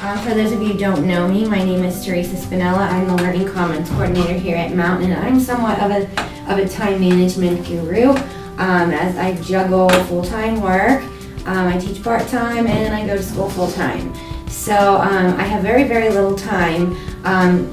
For those of you who don't know me, my name is Theresa Spanella. I'm the Learning Commons Coordinator here at Mount, and I'm somewhat of a time management guru. As I juggle full-time work, I teach part-time, and I go to school full-time. So I have very, very little time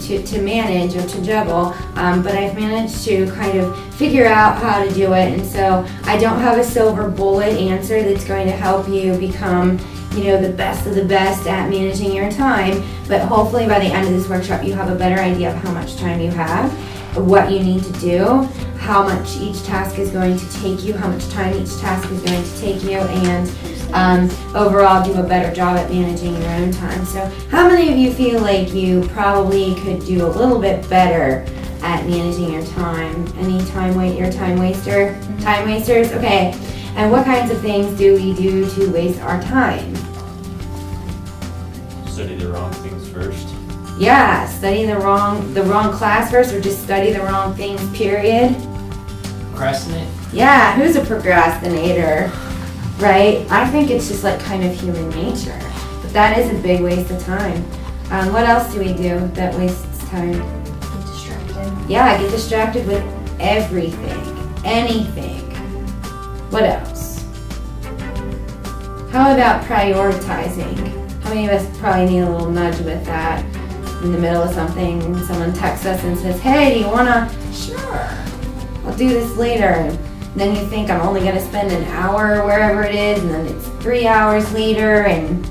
to manage or to juggle, but I've managed to kind of figure out how to do it. And so I don't have a silver bullet answer that's going to help you become, the best of the best at managing your time. But hopefully by the end of this workshop, you have a better idea of how much time you have, what you need to do, how much each task is going to take you, how much time each task is going to take you, and overall do a better job at managing your own time. So how many of you feel like you probably could do a little bit better at managing your time? Any time wasters? Okay. And what kinds of things do we do to waste our time? Study the wrong things first. Yeah, study the wrong class first, or just study the wrong things, period. Procrastinate? Yeah, who's a procrastinator? Right? I think it's just like kind of human nature. But that is a big waste of time. What else do we do that wastes time? Get distracted. Yeah, get distracted with everything, anything. What else? How about prioritizing? How many of us probably need a little nudge with that? In the middle of something, someone texts us and says, hey, do you wanna? Sure, I'll do this later. And then you think I'm only gonna spend an hour wherever it is, and then it's 3 hours later, and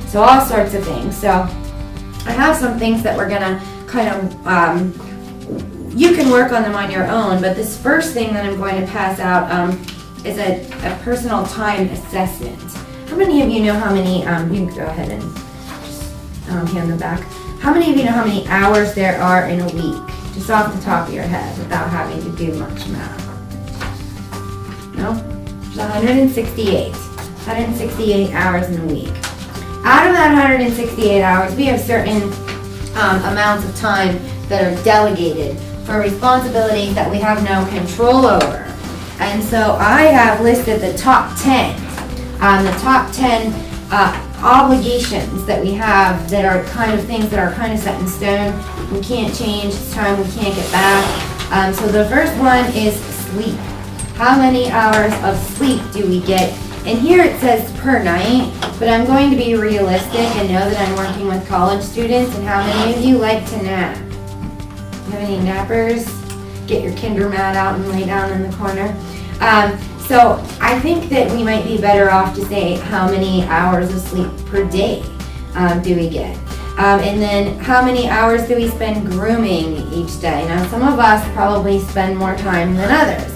so all sorts of things. So I have some things that we're gonna kind of, you can work on them on your own, but this first thing that I'm going to pass out is a personal time assessment. How many of you know how many, you can go ahead and just hand them back. How many of you know how many hours there are in a week? Just off the top of your head without having to do much math. No? There's 168. 168 hours in a week. Out of that 168 hours, we have certain amounts of time that are delegated for responsibilities that we have no control over. And so I have listed the top 10. The top 10 obligations that we have that are kind of things that are kind of set in stone. We can't change, it's time we can't get back. So the first one is sleep. How many hours of sleep do we get? And here it says per night, but I'm going to be realistic and know that I'm working with college students. And how many of you like to nap? Do you have any nappers? Get your kinder mat out and lay down in the corner. So I think that we might be better off to say how many hours of sleep per day do we get. And then how many hours do we spend grooming each day? Now some of us probably spend more time than others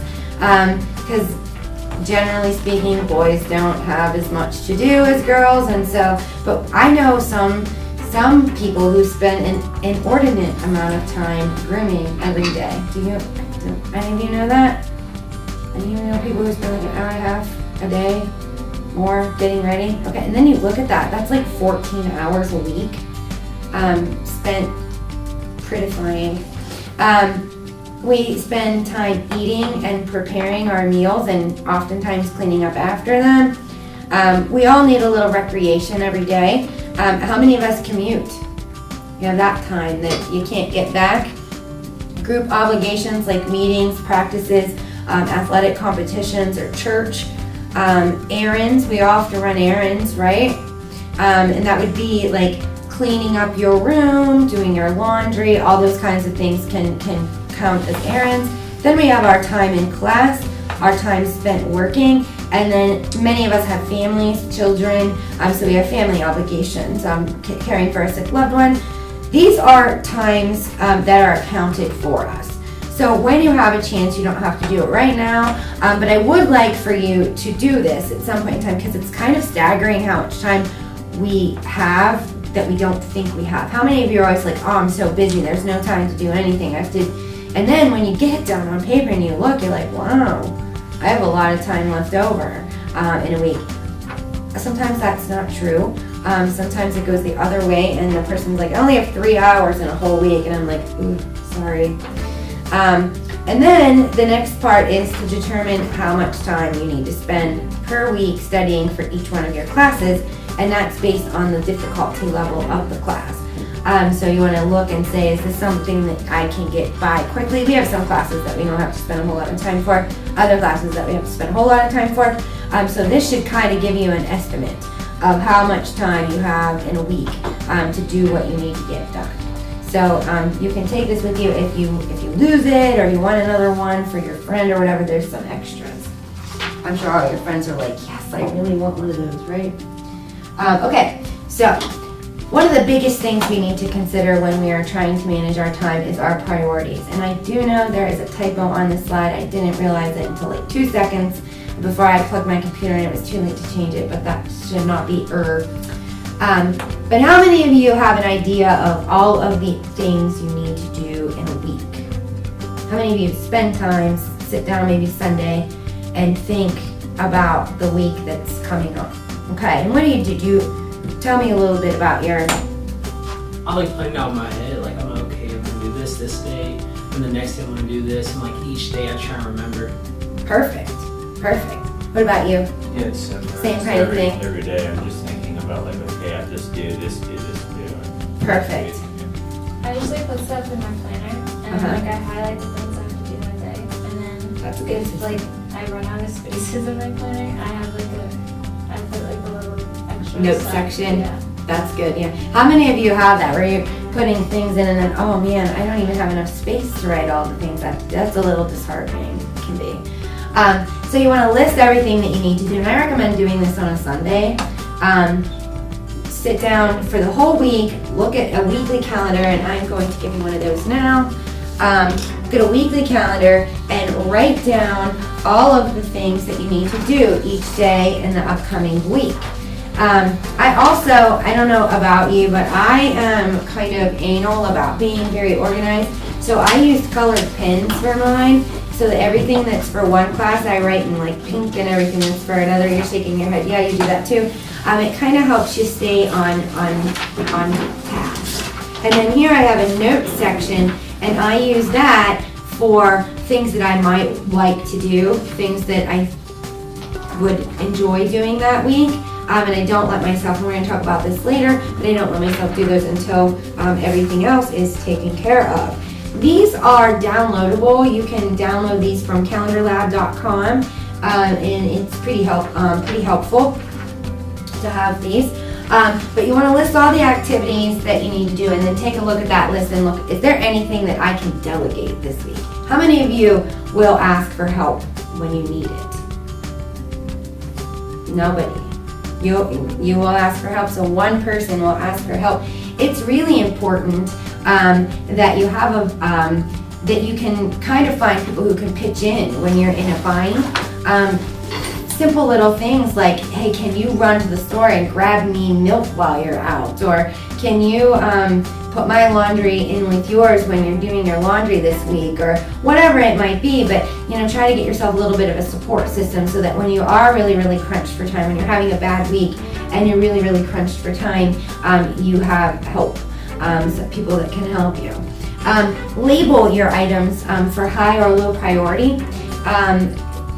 because generally speaking boys don't have as much to do as girls, and so, but I know some people who spend an inordinate amount of time grooming every day. Do any of you know that? And you know people who spend like an hour and a half a day more getting ready? Okay, and then you look at that. That's like 14 hours a week spent prettifying. We spend time eating and preparing our meals and oftentimes cleaning up after them. We all need a little recreation every day. How many of us commute? You know, that time that you can't get back. Group obligations like meetings, practices, athletic competitions, or church, errands. We all have to run errands, right? And that would be like cleaning up your room, doing your laundry, all those kinds of things can count as errands. Then we have our time in class, our time spent working, and then many of us have families, children, so we have family obligations, caring for a sick loved one. These are times that are accounted for us. So when you have a chance, you don't have to do it right now, but I would like for you to do this at some point in time because it's kind of staggering how much time we have that we don't think we have. How many of you are always like, oh, I'm so busy, there's no time to do anything. And then when you get it down on paper and you look, you're like, wow, I have a lot of time left over in a week. Sometimes that's not true. Sometimes it goes the other way and the person's like, I only have 3 hours in a whole week, and I'm like, ooh, sorry. And then the next part is to determine how much time you need to spend per week studying for each one of your classes. and that's based on the difficulty level of the class. So you want to look and say, is this something that I can get by quickly? We have some classes that we don't have to spend a whole lot of time for, other classes that we have to spend a whole lot of time for. So this should kind of give you an estimate of how much time you have in a week to do what you need to get done. So you can take this with you if you lose it or you want another one for your friend or whatever. There's some extras. I'm sure all your friends are like, yes, I really want one of those, right? Okay, so one of the biggest things we need to consider when we are trying to manage our time is our priorities. And I do know there is a typo on this slide. I didn't realize it until like 2 seconds before I plugged my computer and it was too late to change it, but that should not be But how many of you have an idea of all of the things you need to do in a week? How many of you spend time, sit down maybe Sunday, and think about the week that's coming up? Okay, and what do? You tell me a little bit about your... I like putting out in my head, like, I'm okay, I'm gonna do this day, and the next day I'm gonna do this, and like each day I try and remember. Perfect. What about you? Yeah, it's similar. Same kind of thing. Every day I'm just thinking about like, okay, I just do this. Perfect. I usually put stuff in my planner and like I highlight the things I have to do that day, and then That's a good if system. like I run out of spaces in my planner, I put like a little extra Note stuff. section. Yeah. That's good, yeah. How many of you have that where you're putting things in and then, oh man, I don't even have enough space to write all the things. That's a little disheartening, it can be. So you want to list everything that you need to do, and I recommend doing this on a Sunday. Sit down for the whole week, look at a weekly calendar, and I'm going to give you one of those now. Look at a weekly calendar and write down all of the things that you need to do each day in the upcoming week. I don't know about you, but I am kind of anal about being very organized. So I used colored pens for mine, so that everything that's for one class I write in like pink, and everything that's for another, you're shaking your head, yeah, you do that too. It kind of helps you stay on task. And then here I have a note section, and I use that for things that I might like to do, things that I would enjoy doing that week. And I don't let myself, and we're going to talk about this later, but I don't let myself do those until everything else is taken care of. These are downloadable. You can download these from calendarlab.com, and it's pretty helpful to have these. But you want to list all the activities that you need to do, and then take a look at that list and look, is there anything that I can delegate this week? How many of you will ask for help when you need it? Nobody. You will ask for help, so one person will ask for help. It's really important that you have that you can kind of find people who can pitch in when you're in a bind. Simple little things like, hey, can you run to the store and grab me milk while you're out? Or can you put my laundry in with yours when you're doing your laundry this week? Or whatever it might be, but try to get yourself a little bit of a support system so that when you are really, really crunched for time, when you're having a bad week and you're really, really crunched for time, you have help, some people that can help you. Label your items for high or low priority.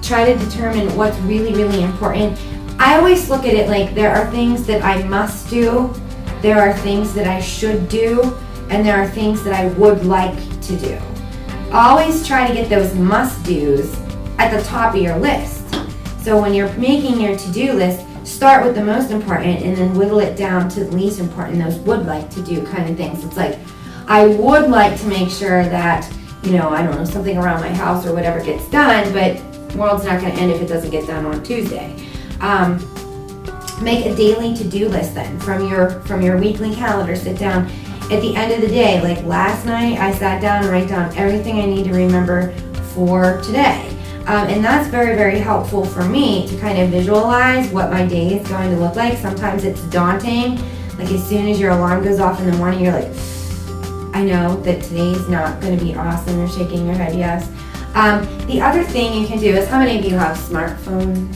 Try to determine what's really, really important. I always look at it like there are things that I must do, there are things that I should do, and there are things that I would like to do. Always try to get those must-dos at the top of your list. So when you're making your to-do list, start with the most important and then whittle it down to the least important, those would like to do kind of things. It's like, I would like to make sure that, I don't know, something around my house or whatever gets done, but the world's not going to end if it doesn't get done on Tuesday. Make a daily to-do list then from your weekly calendar. Sit down at the end of the day. Like last night, I sat down and write down everything I need to remember for today. And that's very, very helpful for me to kind of visualize what my day is going to look like. Sometimes it's daunting. Like as soon as your alarm goes off in the morning, you're like, I know that today's not going to be awesome. You're shaking your head, yes. The other thing you can do is, how many of you have smartphones?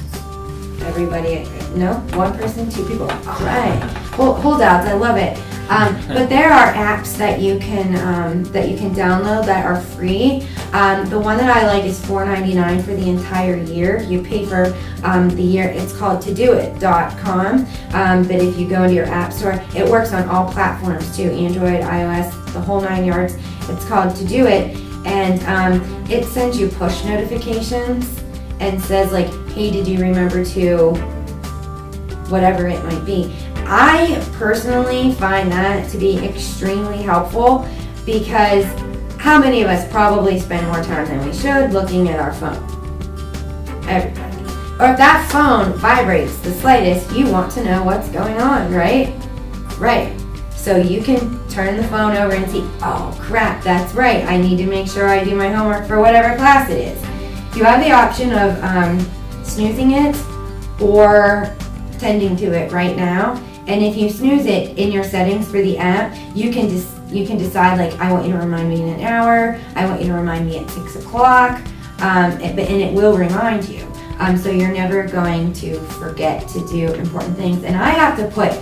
Everybody? No? One person? Two people? All right. Well, holdouts, I love it. But there are apps that you can download that are free. The one that I like is $4.99 for the entire year. You pay for the year. It's called todoit.com. But if you go into your app store, it works on all platforms too, Android, iOS, the whole 9 yards. It's called Todoit, and it sends you push notifications and says like, hey, did you remember to whatever it might be. I personally find that to be extremely helpful, because how many of us probably spend more time than we should looking at our phone? Everybody. Or if that phone vibrates the slightest, you want to know what's going on, right? Right. So you can turn the phone over and see, oh crap, that's right, I need to make sure I do my homework for whatever class it is. You have the option of snoozing it or tending to it right now. And if you snooze it in your settings for the app, you can decide like, I want you to remind me in an hour, I want you to remind me at 6 o'clock, and it will remind you. So you're never going to forget to do important things. And I have to put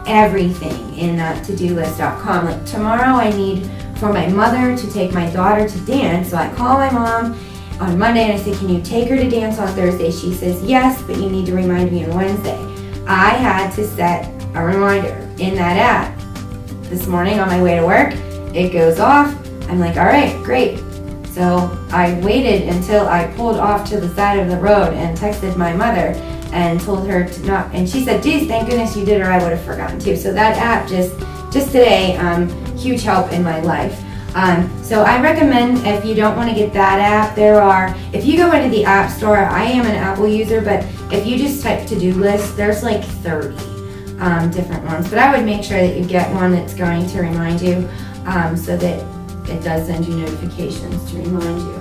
everything in that todolist.com. Like tomorrow I need for my mother to take my daughter to dance, so I call my mom on Monday and I say, can you take her to dance on Thursday? She says yes, but you need to remind me on Wednesday. I had to set a reminder in that app. This morning on my way to work, it goes off. I'm like, all right, great. So I waited until I pulled off to the side of the road and texted my mother and told her to not, and she said, geez, thank goodness you did, or I would have forgotten too. So that app just today, huge help in my life. So I recommend, if you don't want to get that app, if you go into the app store, I am an Apple user, but if you just type to-do list, there's like 30 different ones. But I would make sure that you get one that's going to remind you, so that it does send you notifications to remind you.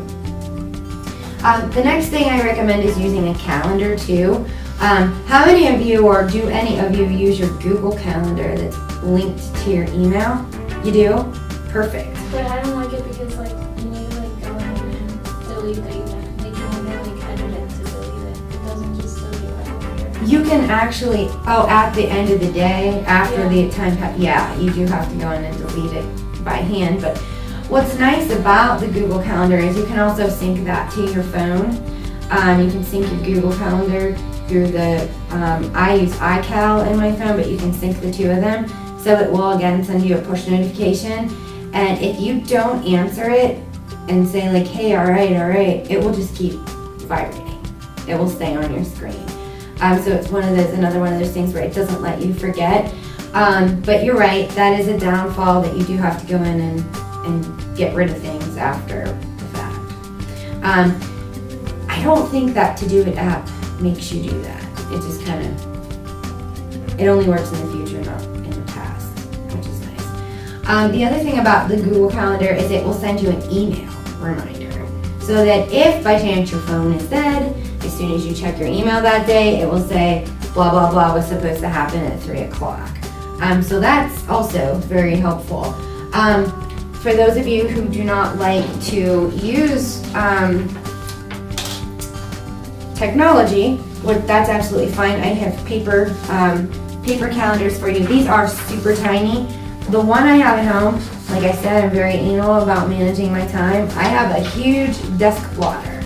The next thing I recommend is using a calendar too. How many of you, or do any of you, use your Google Calendar that's linked to your email? You do? Perfect. But I don't like it because like you need to like go in and delete the event. Like you want to like edit it to delete it. It doesn't just delete right over here. You can actually, at the end of the day, after the time, you do have to go in and delete it by hand. But what's nice about the Google Calendar is you can also sync that to your phone. You can sync your Google Calendar through the, I use iCal in my phone, but you can sync the two of them. So it will again send you a push notification. And if you don't answer it and say like, hey, all right, it will just keep vibrating. It will stay on your screen. So it's another one of those things where it doesn't let you forget. But you're right, that is a downfall, that you do have to go in and get rid of things after the fact. I don't think that To-Do-It app makes you do that. It just kind of, it only works in the future, not in the past, which is nice. The other thing about the Google Calendar is it will send you an email reminder, so that if by chance your phone is dead, as soon as you check your email that day, it will say blah blah blah was supposed to happen at 3 o'clock. So that's also very helpful. For those of you who do not like to use technology, that's absolutely fine. I have paper calendars for you. These are super tiny. The one I have at home, like I said, I'm very anal about managing my time. I have a huge desk plotter,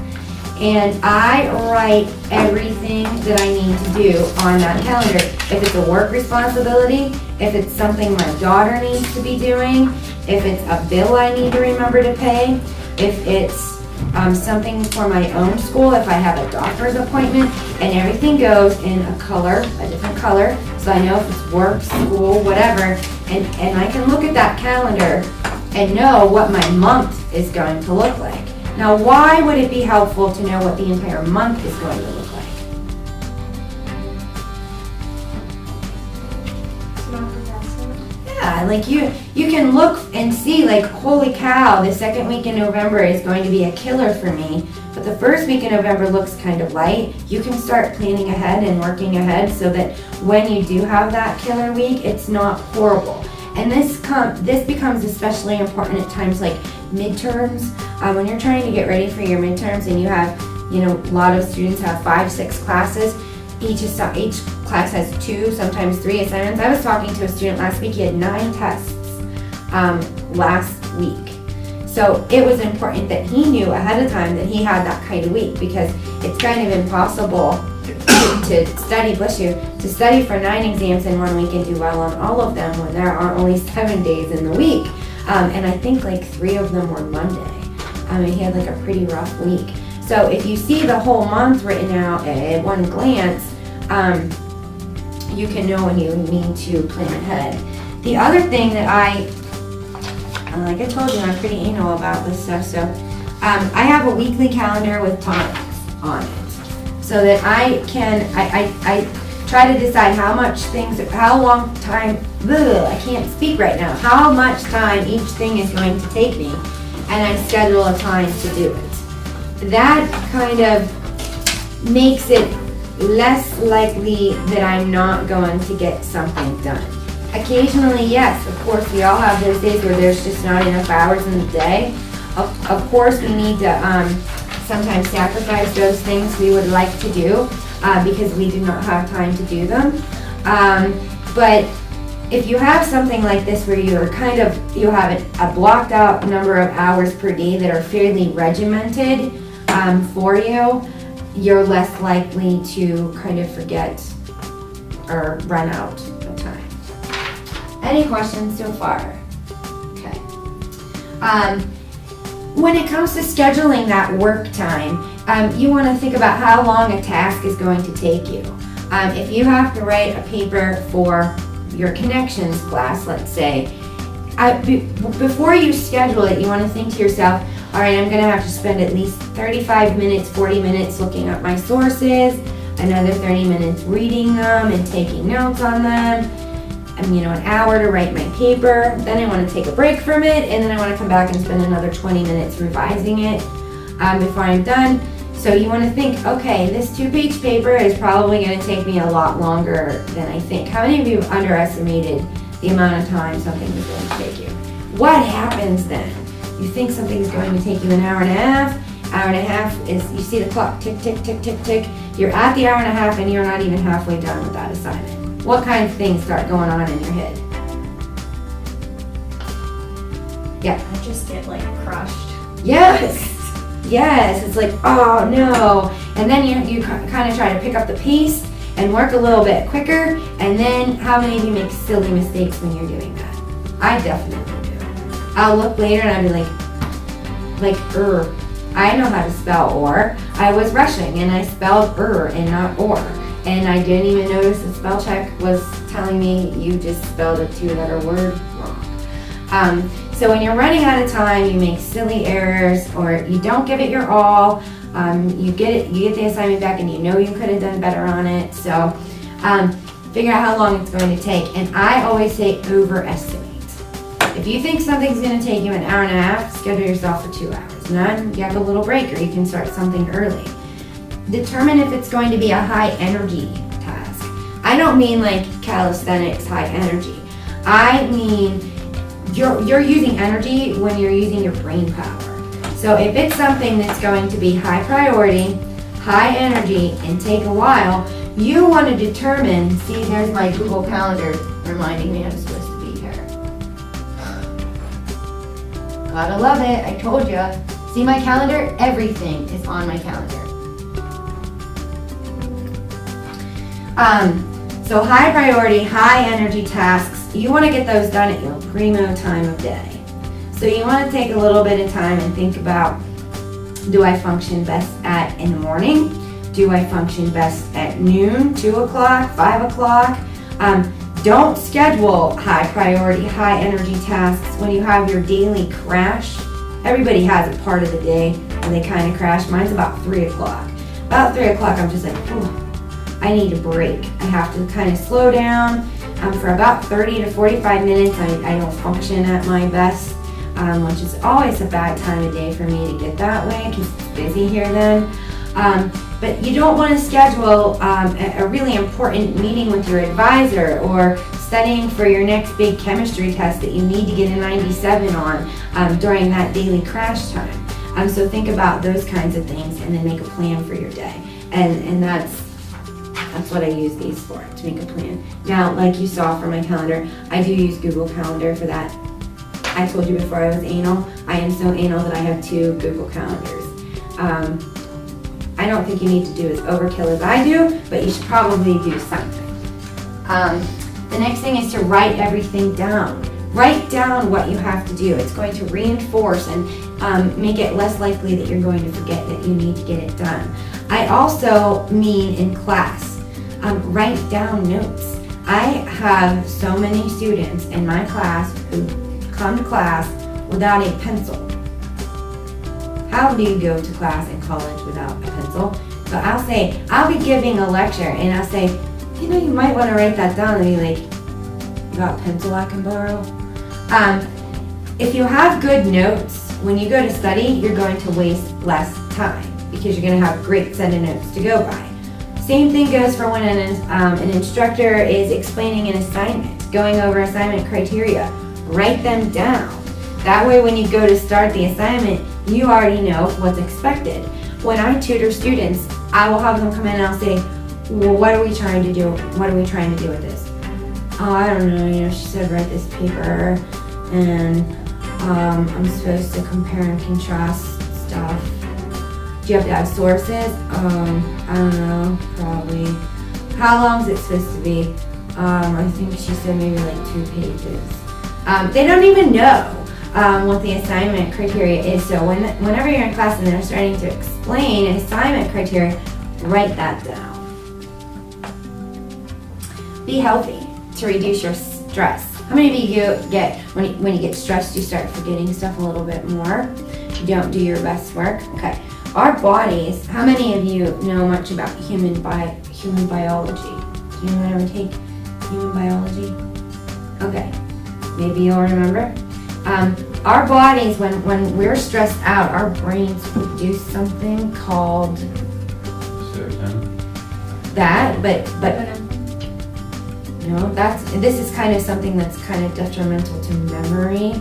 and I write everything that I need to do on that calendar. If it's a work responsibility, if it's something my daughter needs to be doing, if it's a bill I need to remember to pay, if it's something for my own school, if I have a doctor's appointment, and everything goes in a different color, so I know if it's work, school, whatever, and I can look at that calendar and know what my month is going to look like. Now, why would it be helpful to know what the entire month is going to look like? Yeah, like you can look and see like, holy cow, the second week in November is going to be a killer for me, but the first week in November looks kind of light. You can start planning ahead and working ahead so that when you do have that killer week, it's not horrible. And this becomes especially important at times like midterms, when you're trying to get ready for your midterms and you have, a lot of students have 5-6 classes. each class has 2, sometimes 3 assignments. I was talking to a student last week, he had 9 tests last week. So it was important that he knew ahead of time that he had that kind of week, because it's kind of impossible to study, to study for 9 exams in 1 week and do well on all of them when there are only 7 days in the week. And I think like 3 of them were Monday. He had like a pretty rough week. So if you see the whole month written out at one glance, you can know when you need to plan ahead. The other thing that like I told you, I'm pretty anal about this stuff, so I have a weekly calendar with times on it, so that I try to decide how long time, I can't speak right now, how much time each thing is going to take me, and I schedule a time to do it. That kind of makes it less likely that I'm not going to get something done. Occasionally, yes, of course, we all have those days where there's just not enough hours in the day. Of course, we need to sometimes sacrifice those things we would like to do because we do not have time to do them. But if you have something like this where you have a blocked out number of hours per day that are fairly regimented for you, you're less likely to kind of forget or run out of time. Any questions so far? Okay. When it comes to scheduling that work time, you want to think about how long a task is going to take you. If you have to write a paper for your connections class, let's say, before you schedule it, you want to think to yourself, all right, I'm going to have to spend at least 35 minutes, 40 minutes looking up my sources, another 30 minutes reading them and taking notes on them, an hour to write my paper, then I want to take a break from it, and then I want to come back and spend another 20 minutes revising it before I'm done. So you want to think, okay, this 2-page paper is probably going to take me a lot longer than I think. How many of you have underestimated the amount of time something is going to take you? What happens then? You think something's going to take you an hour and a half. Hour and a half is, you see the clock tick, tick, tick, tick, tick. You're at the hour and a half and you're not even halfway done with that assignment. What kind of things start going on in your head? Yeah. I just get crushed. Yes. Yes. It's like, oh no. And then you kind of try to pick up the pace and work a little bit quicker. And then how many of you make silly mistakes when you're doing that? I definitely do. I'll look later and I'll be I know how to spell or. I was rushing and I spelled and not or. And I didn't even notice the spell check was telling me you just spelled a 2-letter word wrong. So when you're running out of time, you make silly errors or you don't give it your all. You get the assignment back and you know you could have done better on it. So figure out how long it's going to take. And I always say overestimate. If you think something's going to take you an hour and a half, schedule yourself for 2 hours. Then you have a little break or you can start something early. Determine if it's going to be a high energy task. I don't mean like calisthenics high energy. I mean you're using energy when you're using your brain power. So if it's something that's going to be high priority, high energy, and take a while, you want to determine, see there's my Google Calendar reminding me I'm supposed to be here. Gotta love it, I told you. See my calendar? Everything is on my calendar. So high priority, high energy tasks, you want to get those done at your primo time of day. So you want to take a little bit of time and think about, do I function best in the morning? Do I function best at noon, 2 o'clock, 5 o'clock? Don't schedule high priority, high energy tasks when you have your daily crash. Everybody has a part of the day when they kind of crash. Mine's about 3 o'clock. About 3 o'clock, I'm just like, I need a break. I have to kind of slow down. For about 30 to 45 minutes, I don't function at my best, which is always a bad time of day for me to get that way because it's busy here then. But you don't want to schedule a really important meeting with your advisor or studying for your next big chemistry test that you need to get a 97 on during that daily crash time. So think about those kinds of things and then make a plan for your day. And that's That's what I use these for, to make a plan. Now, like you saw from my calendar, I do use Google Calendar for that. I told you before I was anal. I am so anal that I have 2 Google Calendars. I don't think you need to do as overkill as I do, but you should probably do something. The next thing is to write everything down. Write down what you have to do. It's going to reinforce and make it less likely that you're going to forget that you need to get it done. I also mean in class. Write down notes. I have so many students in my class who come to class without a pencil. How do you go to class in college without a pencil? So I'll be giving a lecture and I'll say, you know, you might want to write that down, and be like, you got a pencil I can borrow? If you have good notes, when you go to study, you're going to waste less time because you're going to have a great set of notes to go by. Same thing goes for when an instructor is explaining an assignment, going over assignment criteria. Write them down. That way when you go to start the assignment, you already know what's expected. When I tutor students, I will have them come in and I'll say, well, what are we trying to do? What are we trying to do with this? Oh, I don't know, you know, she said write this paper and I'm supposed to compare and contrast stuff. Do you have to have sources? I don't know, probably. How long is it supposed to be? I think she said maybe like 2 pages. They don't even know what the assignment criteria is. So whenever you're in class and they're starting to explain assignment criteria, write that down. Be healthy to reduce your stress. How many of you get, when you get stressed, you start forgetting stuff a little bit more? You don't do your best work? Okay. Our bodies, how many of you know much about human biology? Do you ever take human biology? Okay. Maybe you'll remember. Our bodies, when we're stressed out, our brains produce something called that, but no, this is kind of something that's kind of detrimental to memory,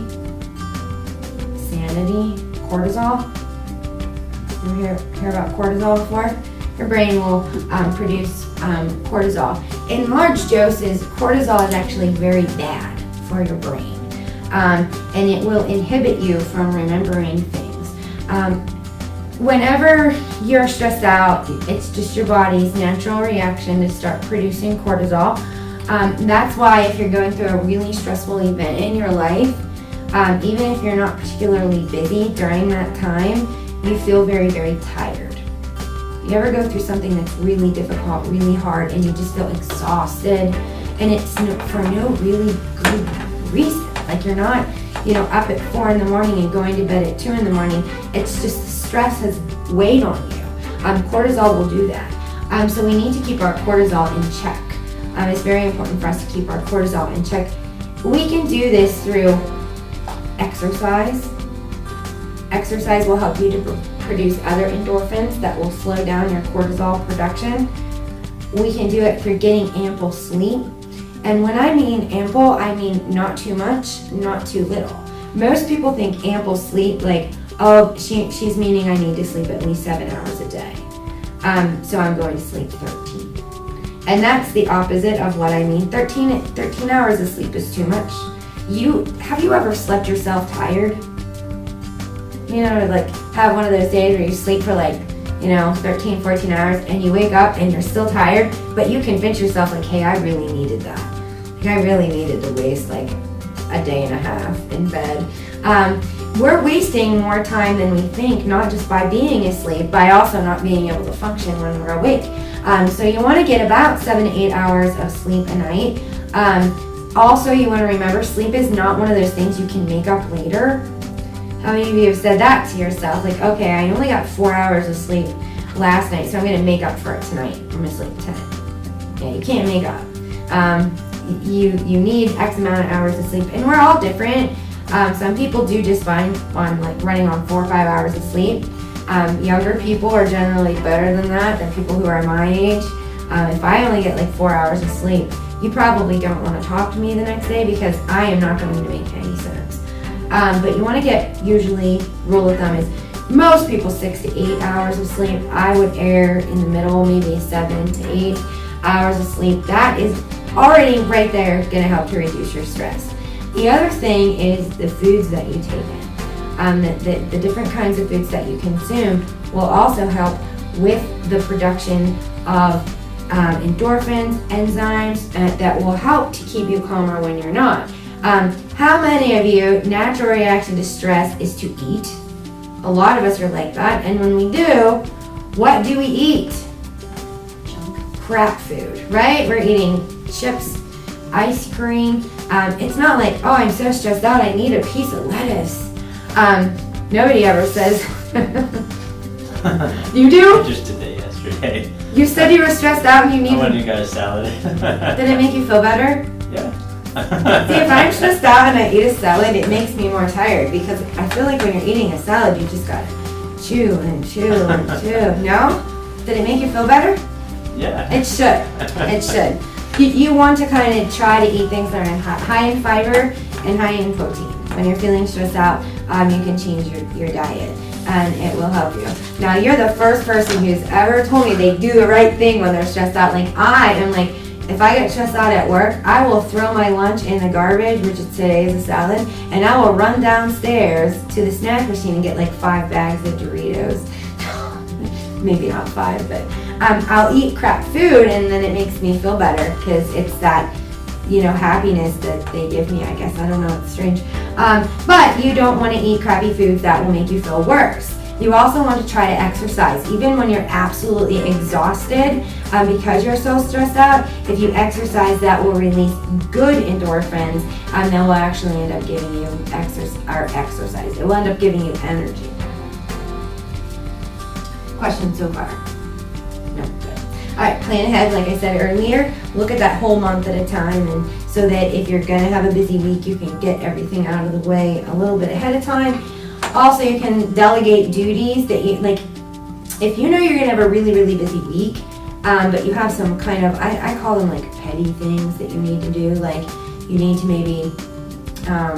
sanity, cortisol. You hear about cortisol before? Your brain will produce cortisol. In large doses, cortisol is actually very bad for your brain. And it will inhibit you from remembering things. Whenever you're stressed out, it's just your body's natural reaction to start producing cortisol. That's why if you're going through a really stressful event in your life, even if you're not particularly busy during that time, you feel very, very tired. You ever go through something that's really difficult, really hard, and you just feel exhausted, and it's for no really good reason. Like you're not, up at 4 in the morning and going to bed at 2 in the morning. It's just the stress has weighed on you. Cortisol will do that. So we need to keep our cortisol in check. It's very important for us to keep our cortisol in check. We can do this through exercise. Exercise will help you to produce other endorphins that will slow down your cortisol production. We can do it through getting ample sleep. And when I mean ample, I mean not too much, not too little. Most people think ample sleep like, oh, she's meaning I need to sleep at least 7 hours a day. So I'm going to sleep 13. And that's the opposite of what I mean. 13 hours of sleep is too much. Have you ever slept yourself tired? Like have one of those days where you sleep for 13, 14 hours and you wake up and you're still tired, but you convince yourself hey, I really needed that. I really needed to waste a day and a half in bed. We're wasting more time than we think, not just by being asleep, by also not being able to function when we're awake. So you want to get about 7 to 8 hours of sleep a night. Also, you want to remember sleep is not one of those things you can make up later. How many of you have said that to yourself? Okay, I only got 4 hours of sleep last night, so I'm going to make up for it tonight. I'm going to sleep 10. Yeah, you can't make up. You need X amount of hours of sleep, and we're all different. Some people do just fine on running on 4 or 5 hours of sleep. Younger people are generally better than that, than people who are my age. If I only get 4 hours of sleep, you probably don't want to talk to me the next day because I am not going to make any sense. But you want to get, usually, rule of thumb is most people 6 to 8 hours of sleep. I would err in the middle, maybe 7 to 8. hours of sleep, that is already right there going to help to reduce your stress. The other thing is the foods that you take in. The different kinds of foods that you consume will also help with the production of endorphins, enzymes that will help to keep you calmer when you're not. How many of you, natural reaction to stress is to eat? A lot of us are like that, and when we do, what do we eat? Crap food, right? We're eating chips, ice cream. It's not like, oh, I'm so stressed out, I need a piece of lettuce. Nobody ever says, you do? I just did that yesterday. You said you were stressed out and you I went needed. and got a salad. Did it make you feel better? Yeah. See, if I'm stressed out and I eat a salad, it makes me more tired because I feel like when you're eating a salad, you just gotta chew and chew and chew. No? Did it make you feel better? Yeah. It should. It should. You want to kind of try to eat things that are high in fiber and high in protein. When you're feeling stressed out, you can change your diet and it will help you. Now, you're the first person who's ever told me they do the right thing when they're stressed out. Like, I am like, if I get stressed out at work, I will throw my lunch in the garbage, which today is a salad, and I will run downstairs to the snack machine and get like 5 bags of Doritos. Maybe not 5, but I'll eat crap food and then it makes me feel better because it's that, happiness that they give me, I guess. I don't know, it's strange. But you don't want to eat crappy foods that will make you feel worse. You also want to try to exercise, even when you're absolutely exhausted because you're so stressed out. If you exercise, that will release good endorphins and that will actually end up giving you exercise. It will end up giving you energy. Questions so far? No, good. All right, plan ahead, like I said earlier. Look at that whole month at a time, and so that if you're gonna have a busy week, you can get everything out of the way a little bit ahead of time. Also, you can delegate duties that you, like, if you know you're gonna have a really, really busy week, but you have some kind of, I call them like petty things that you need to do, like you need to maybe, I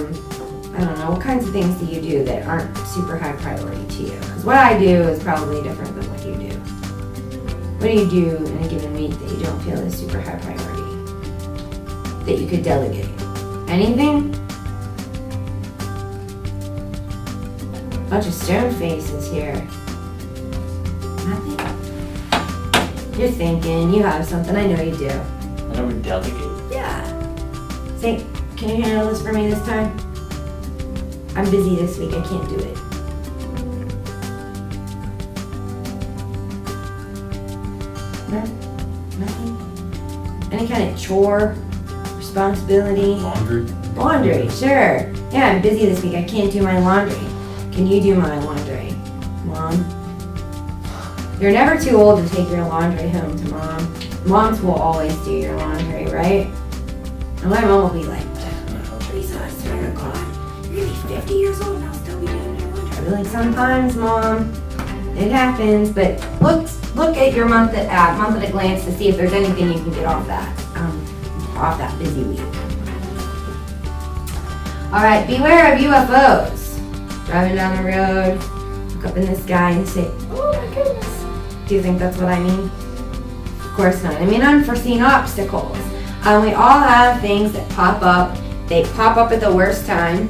don't know, what kinds of things do you do that aren't super high priority to you? Because what I do is probably different than what you do. What do you do in a given week that you don't feel is super high priority? That you could delegate? Anything? Bunch of stone faces here. Nothing? You're thinking, you have something, I know you do. I know we delegate. Yeah. Say, can you handle this for me this time? I'm busy this week, I can't do it. No? Nothing? Any kind of chore, responsibility? Laundry, sure. Yeah, I'm busy this week, I can't do my laundry. Can you do my laundry? Mom? You're never too old to take your laundry home to Mom. Moms will always do your laundry, right? And my mom will be like, Theresa, I swear to God, you're gonna be 50 years old and I'll still be doing your laundry. I'll be like, sometimes, Mom, it happens, but look at your month at a glance to see if there's anything you can get off that busy week. All right, beware of UFOs. Driving down the road, look up in the sky and say, oh my goodness. Do you think that's what I mean? Of course not. I mean unforeseen obstacles. We all have things that pop up. They pop up at the worst time,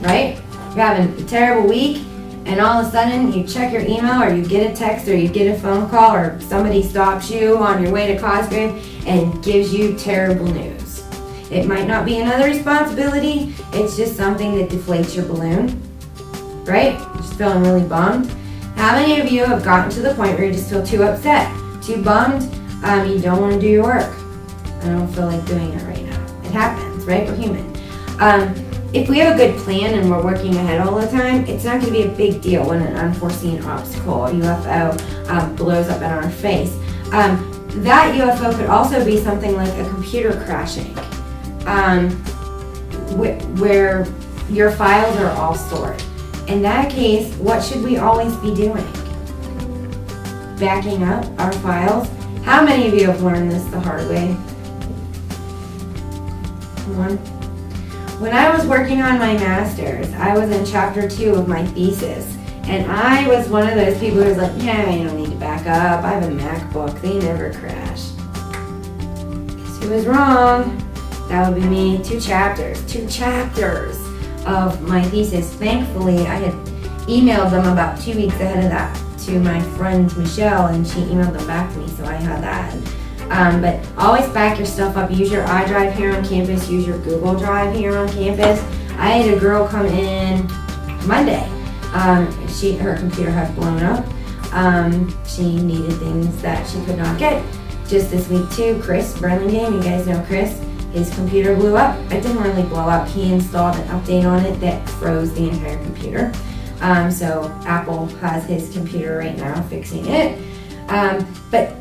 right? You're having a terrible week and all of a sudden you check your email or you get a text or you get a phone call or somebody stops you on your way to Cosgrave and gives you terrible news. It might not be another responsibility. It's just something that deflates your balloon. Right? Just feeling really bummed. How many of you have gotten to the point where you just feel too upset, too bummed, you don't want to do your work? I don't feel like doing it right now. It happens, right? We're human. If we have a good plan and we're working ahead all the time, it's not going to be a big deal when an unforeseen obstacle, a UFO, blows up in our face. That UFO could also be something like a computer crashing, where your files are all stored. In that case, what should we always be doing? Backing up our files. How many of you have learned this the hard way? One. When I was working on my master's, I was in chapter 2 of my thesis, and I was one of those people who was like, yeah, you don't need to back up. I have a MacBook. They never crash. She was wrong. That would be me. 2 chapters of my thesis. Thankfully, I had emailed them about 2 weeks ahead of that to my friend Michelle, and she emailed them back to me, so I had that. But always back your stuff up. Use your iDrive here on campus. Use your Google Drive here on campus. I had a girl come in Monday. Her computer had blown up. She needed things that she could not get. Just this week too, Chris Burlingame, you guys know Chris, his computer blew up. It didn't really blow up. He installed an update on it that froze the entire computer. So Apple has his computer right now fixing it. But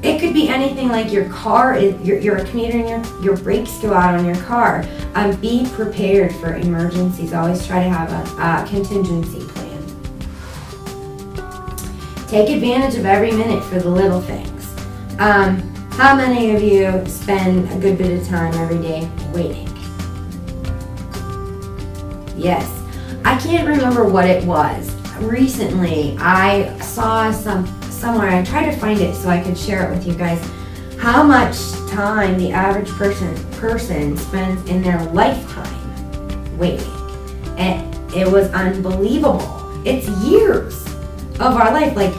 it could be anything, like your car, you're a commuter and your brakes go out on your car. Be prepared for emergencies. Always try to have a contingency plan. Take advantage of every minute for the little things. How many of you spend a good bit of time every day waiting? Yes. I can't remember what it was. Recently, I saw somewhere, I tried to find it so I could share it with you guys, how much time the average person spends in their lifetime waiting. And it was unbelievable. It's years of our life, like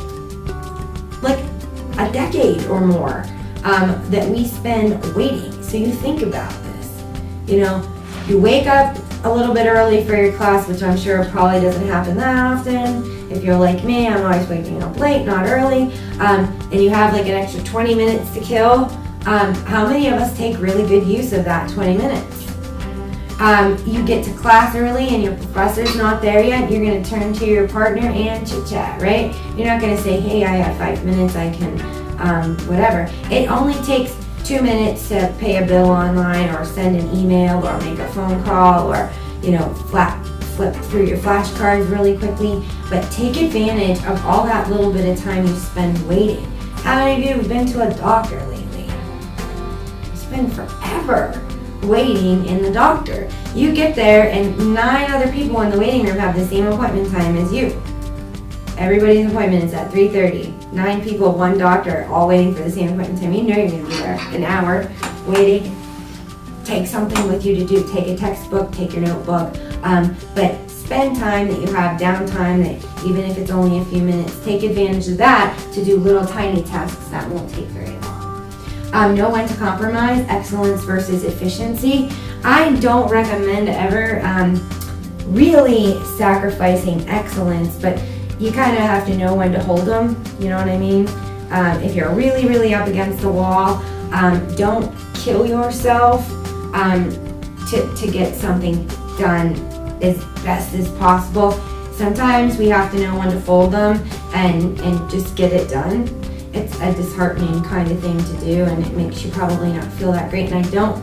a decade or more, that we spend waiting. So you think about this. You know, you wake up a little bit early for your class, which I'm sure probably doesn't happen that often. If you're like me, I'm always waking up late, not early, and you have like an extra 20 minutes to kill. How many of us take really good use of that 20 minutes? You get to class early and your professor's not there yet, you're going to turn to your partner and chit-chat, right? You're not going to say, hey, I have 5 minutes, I can, whatever. It only takes 2 minutes to pay a bill online or send an email or make a phone call or, you know, flip through your flashcards really quickly. But take advantage of all that little bit of time you spend waiting. How many of you have been to a doctor lately? You spend forever waiting in the doctor. You get there and 9 other people in the waiting room have the same appointment time as you. Everybody's appointment is at 3:30. 9 people, 1 doctor, all waiting for the same appointment time. You know you're going to be there an hour waiting. Take something with you to do. Take a textbook, take your notebook. But spend time that you have downtime, that even if it's only a few minutes, take advantage of that to do little tiny tasks that won't take very long. Know when to compromise, excellence versus efficiency. I don't recommend ever really sacrificing excellence, but you kind of have to know when to hold them, you know what I mean? If you're really, really up against the wall, don't kill yourself to get something done as best as possible. Sometimes we have to know when to fold them and just get it done. It's a disheartening kind of thing to do, and it makes you probably not feel that great, and I don't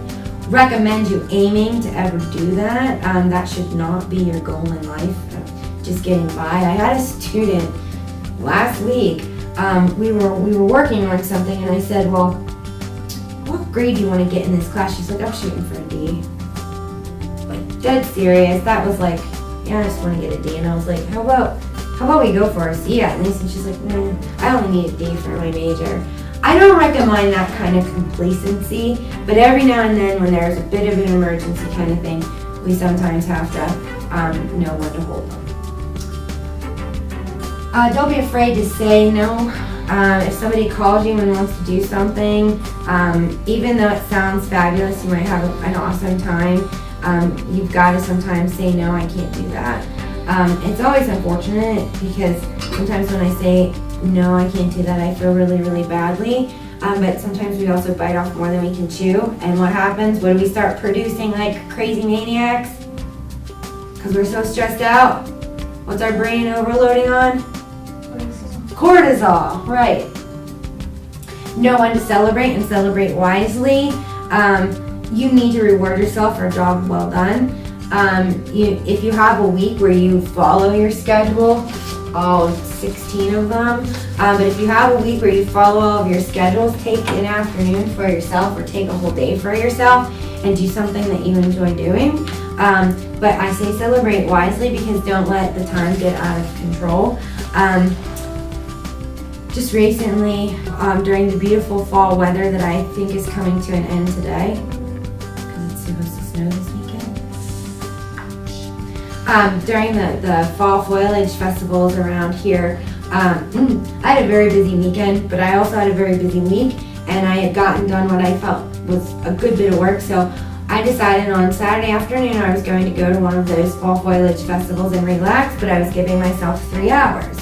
recommend you aiming to ever do that. That should not be your goal in life, just getting by. I had a student last week, we were working on something, and I said, well, what grade do you want to get in this class? She's like, I'm shooting for a D. Like, dead serious. That was like, yeah, I just want to get a D. And I was like, how about we go for a C at least? And she's like, no, I only need a D for my major. I don't recommend that kind of complacency, but every now and then when there's a bit of an emergency kind of thing, we sometimes have to know when to hold them. Don't be afraid to say no. If somebody calls you and wants to do something, even though it sounds fabulous, you might have an awesome time, you've got to sometimes say no, I can't do that. It's always unfortunate because sometimes when I say no, I can't do that, I feel really, really badly. But sometimes we also bite off more than we can chew. And what happens when we start producing like crazy maniacs? Because we're so stressed out. What's our brain overloading on? Cortisol, right. Know when to celebrate and celebrate wisely. You need to reward yourself for a job well done. If you have a week where you follow your schedule, all 16 of them, but if you have a week where you follow all of your schedules, take an afternoon for yourself or take a whole day for yourself and do something that you enjoy doing. But I say celebrate wisely because don't let the time get out of control. just recently, during the beautiful fall weather that I think is coming to an end today, because it's supposed to snow this weekend. During the fall foliage festivals around here, I had a very busy weekend, but I also had a very busy week, and I had gotten done what I felt was a good bit of work, so I decided on Saturday afternoon I was going to go to one of those fall foliage festivals and relax, but I was giving myself 3 hours.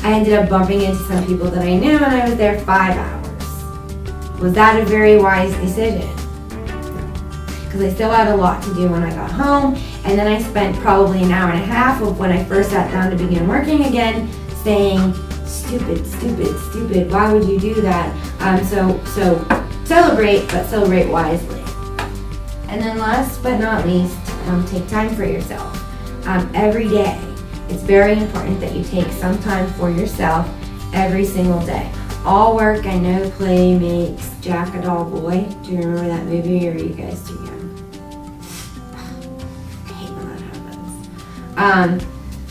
I ended up bumping into some people that I knew, and I was there 5 hours. Was that a very wise decision? Because I still had a lot to do when I got home, and then I spent probably an hour and a half of when I first sat down to begin working again saying, stupid, why would you do that? So celebrate, but celebrate wisely. And then last but not least, take time for yourself. Every day. It's very important that you take some time for yourself every single day. All work, I know, play makes Jack a dull boy. Do you remember that movie, or are you guys too young? I hate when that happens.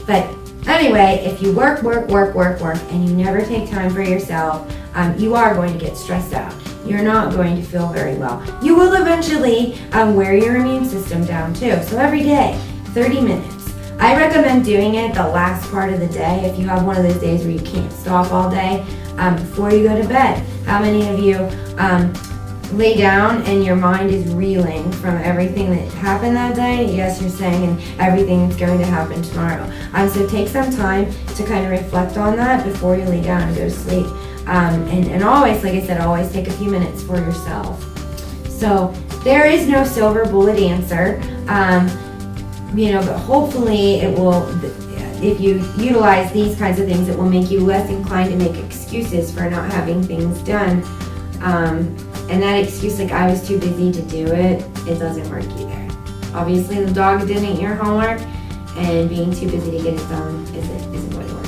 But anyway, if you work, and you never take time for yourself, you are going to get stressed out. You're not going to feel very well. You will eventually wear your immune system down too. So every day, 30 minutes. I recommend doing it the last part of the day if you have one of those days where you can't stop all day before you go to bed. How many of you lay down and your mind is reeling from everything that happened that day? Yes, you're saying, and everything that's going to happen tomorrow. So take some time to kind of reflect on that before you lay down and go to sleep. And always, like I said, always take a few minutes for yourself. So there is no silver bullet answer, but hopefully it will, if you utilize these kinds of things, it will make you less inclined to make excuses for not having things done. And that excuse, like I was too busy to do it, it doesn't work either. Obviously the dog didn't eat your homework, and being too busy to get it done isn't going to work.